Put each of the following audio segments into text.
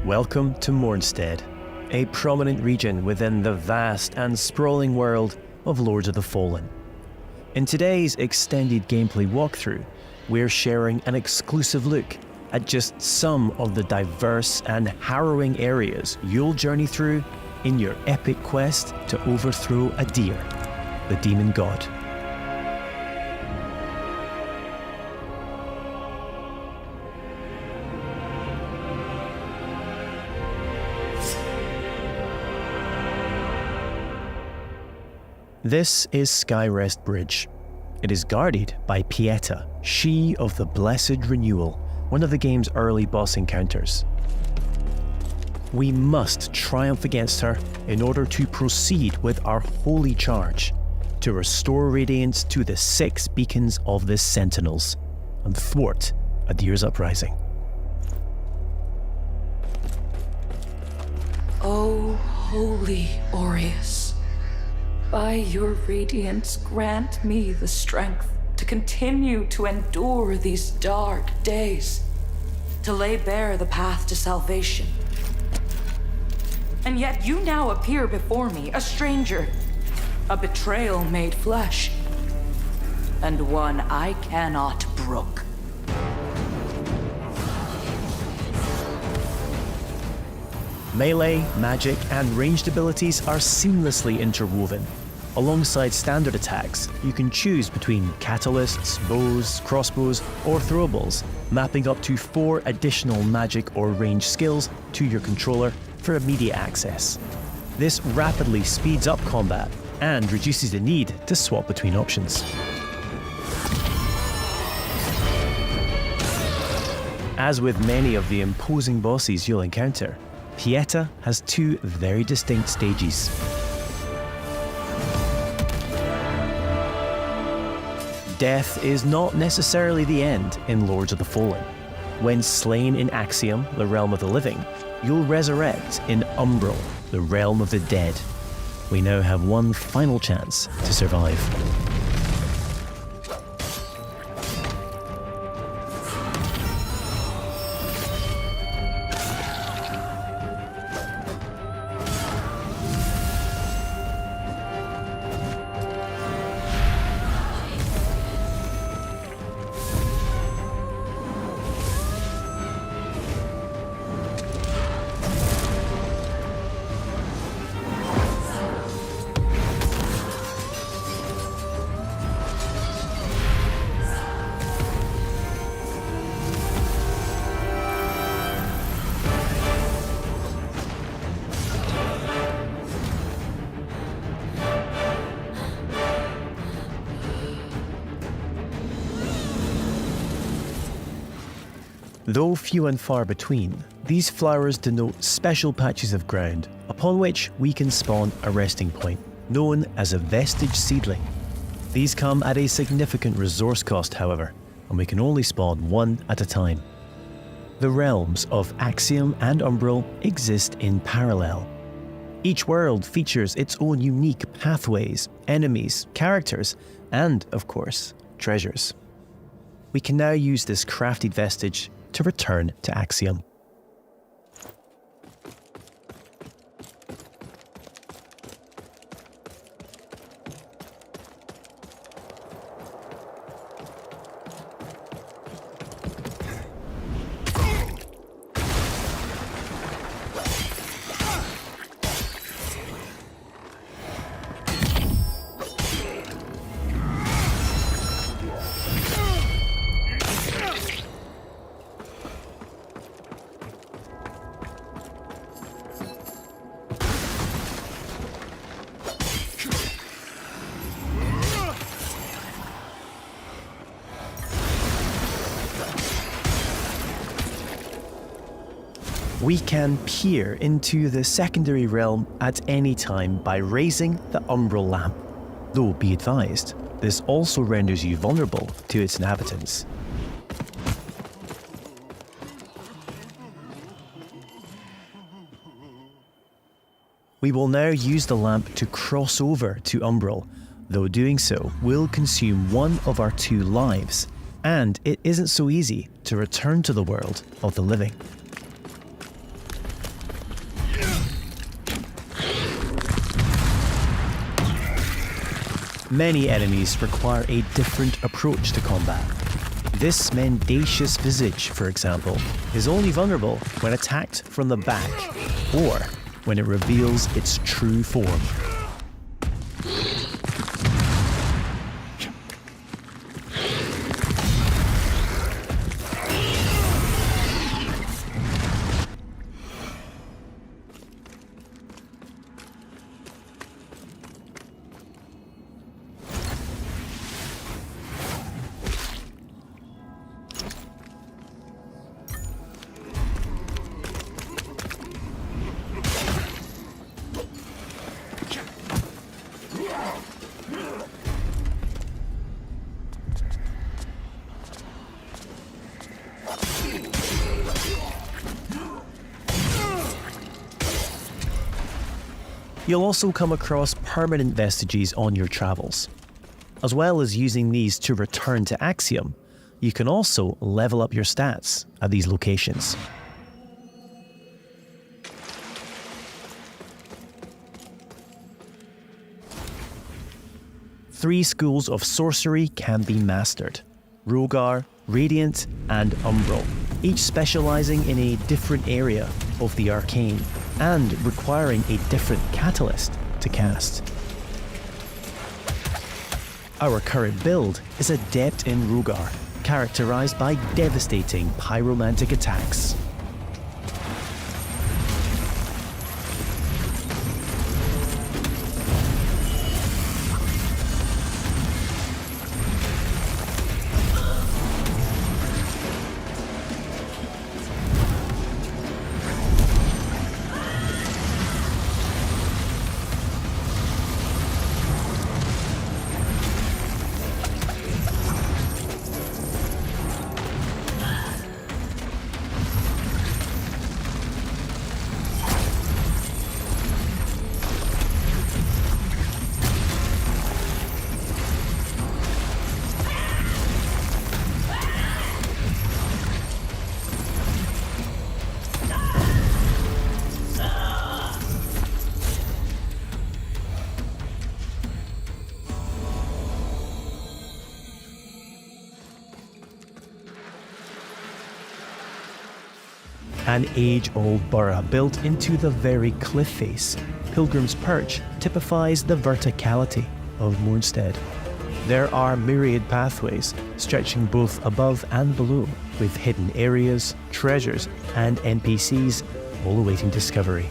Welcome to Mornstead, a prominent region within the vast and sprawling world of Lords of the Fallen. In today's extended gameplay walkthrough, we're sharing an exclusive look at just some of the diverse and harrowing areas you'll journey through in your epic quest to overthrow Adir, the demon god. This is Skyrest Bridge. It is guarded by Pieta, she of the Blessed Renewal, one of the game's early boss encounters. We must triumph against her in order to proceed with our holy charge, to restore radiance to the 6 beacons of the Sentinels, and thwart Adir's uprising. O holy Aureus, by your radiance grant me the strength to continue to endure these dark days, to lay bare the path to salvation. And yet you now appear before me, a stranger, a betrayal made flesh, and one I cannot brook. Melee, magic, and ranged abilities are seamlessly interwoven. Alongside standard attacks, you can choose between catalysts, bows, crossbows, or throwables, mapping up to 4 additional magic or range skills to your controller for immediate access. This rapidly speeds up combat and reduces the need to swap between options. As with many of the imposing bosses you'll encounter, Pieta has 2 very distinct stages. Death is not necessarily the end in Lords of the Fallen. When slain in Axiom, the realm of the living, you'll resurrect in Umbral, the realm of the dead. We now have one final chance to survive. Though few and far between, these flowers denote special patches of ground upon which we can spawn a resting point, known as a vestige seedling. These come at a significant resource cost, however, and we can only spawn 1 at a time. The realms of Axiom and Umbral exist in parallel. Each world features its own unique pathways, enemies, characters, and, of course, treasures. We can now use this crafted vestige to return to Axiom. We can peer into the secondary realm at any time by raising the Umbral lamp. Though be advised, this also renders you vulnerable to its inhabitants. We will now use the lamp to cross over to Umbral, though doing so will consume 1 of our 2 lives, and it isn't so easy to return to the world of the living. Many enemies require a different approach to combat. This mendacious visage, for example, is only vulnerable when attacked from the back or when it reveals its true form. You'll also come across permanent vestiges on your travels. As well as using these to return to Axiom, you can also level up your stats at these locations. Three schools of sorcery can be mastered: Rogar, Radiant, and Umbral, each specializing in a different area of the arcane and requiring a different catalyst to cast. Our current build is adept in Rogar, characterized by devastating pyromantic attacks. An age-old borough built into the very cliff face, Pilgrim's Perch typifies the verticality of Mournstead. There are myriad pathways stretching both above and below, with hidden areas, treasures, and NPCs all awaiting discovery.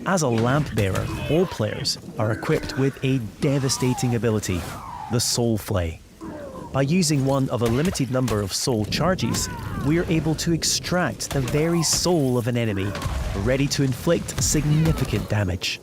As a lamp bearer, all players are equipped with a devastating ability, the Soul Flay. By using one of a limited number of soul charges, we are able to extract the very soul of an enemy, ready to inflict significant damage.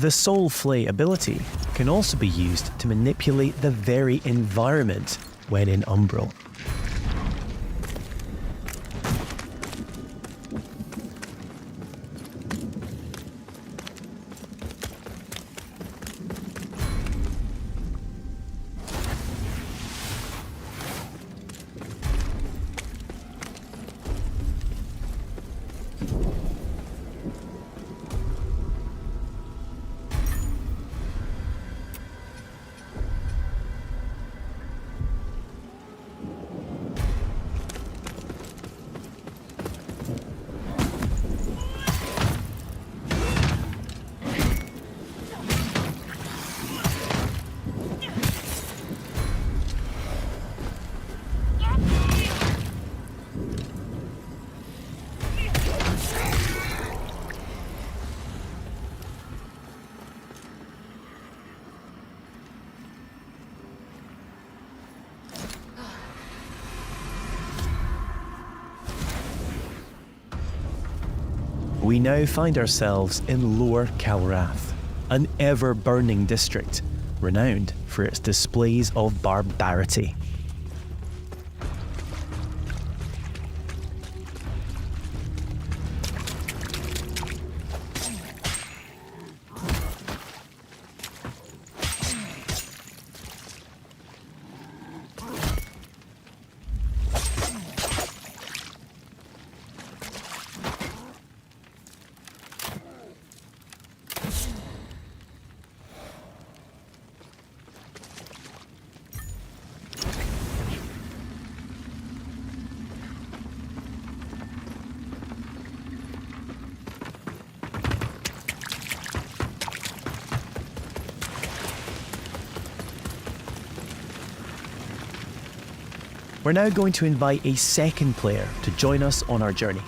The Soul Flay ability can also be used to manipulate the very environment when in Umbral. We now find ourselves in Lower Calrath, an ever-burning district, renowned for its displays of barbarity. We're now going to invite a second player to join us on our journey.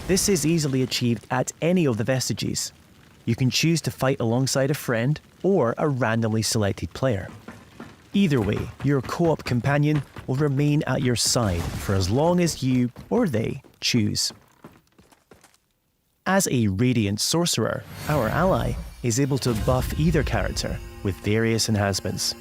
This is easily achieved at any of the vestiges. You can choose to fight alongside a friend or a randomly selected player. Either way, your co-op companion will remain at your side for as long as you or they choose. As a Radiant Sorcerer, our ally is able to buff either character with various enhancements.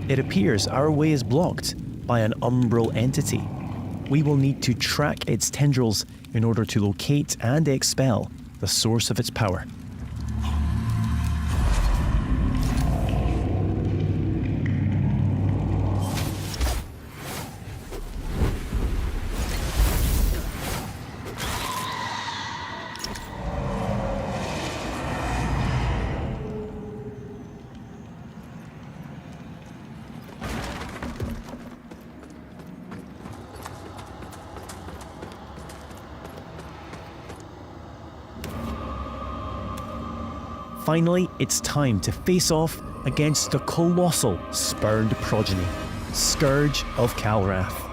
It appears our way is blocked by an umbral entity. We will need to track its tendrils in order to locate and expel the source of its power. Finally, it's time to face off against the colossal spurned progeny, Scourge of Calrath.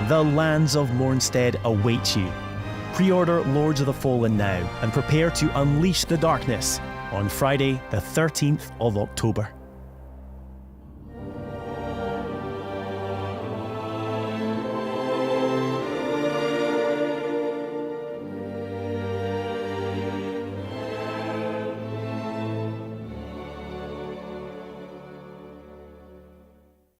The lands of Mornstead await you. Pre-order Lords of the Fallen now and prepare to unleash the darkness on Friday the 13th of October.